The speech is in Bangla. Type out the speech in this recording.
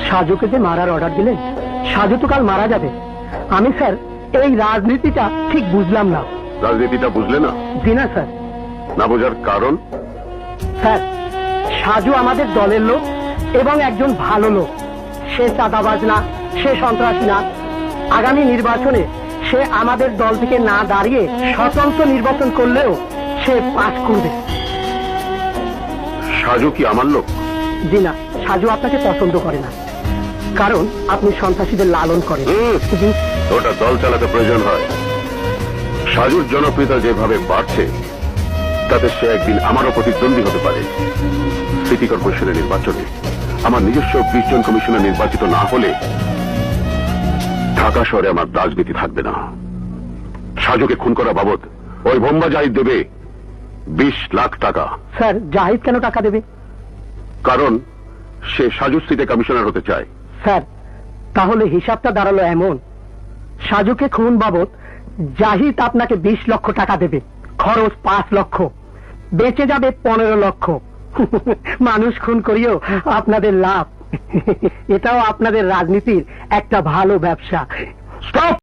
সাজুকে যে মারার অর্ডার দিলেন, সাজু তো কাল মারা যাবে। আমি স্যার এই রাজনীতিটা ঠিক বুঝলাম না। রাজনীতিটা বুঝলে না? জি না স্যার। না বোঝার কারণ? স্যার, সাজু আমাদের দলের লোক এবং একজন ভালো লোক। সে চাঁদাবাজ না, সে সন্ত্রাসী না। আগামী নির্বাচনে সে আমাদের দল থেকে না দাঁড়িয়ে স্বতন্ত্র নির্বাচন করলেও সে পাস করবে। সাজু কি আমার লোক? জি না, সাজু আপনাকে পছন্দ করে না, কারণ আপনি সন্ত্রাসীদের লালন করেন। ওটা দল চালাতে প্রয়োজন হয়। সাজুর জনপ্রিয়তা যেভাবে বাড়ছে তাতে সে একদিন আমারও প্রতিদ্বন্দ্বী হতে পারে। সিটি কর্পোরেশনের নির্বাচনে আমার নিজস্ব 20 জন কমিশনার নির্বাচিত না হলে ঢাকা শহরে আমার রাজনীতি থাকবে না। সাজুকে খুন করা বাবদ ওই বোম্বা জাহিদ দেবে 20 লাখ টাকা। স্যার, জাহিদ কেন টাকা দেবে? কারণ সে সাজু সিটি কমিশনার হতে চায়। স্যার, তাহলে হিসাবটা দাঁড়ালো এমন, সাজুকে খুন বাবদ জাহিদ আপনাকে 20 লক্ষ টাকা দেবে, খরচ 5 লক্ষ, বেঁচে যাবে 15 লক্ষ। মানুষ খুন করিও আপনাদের লাভ। এটাও আপনাদের রাজনীতির একটা ভালো ব্যবসা। স্টপ!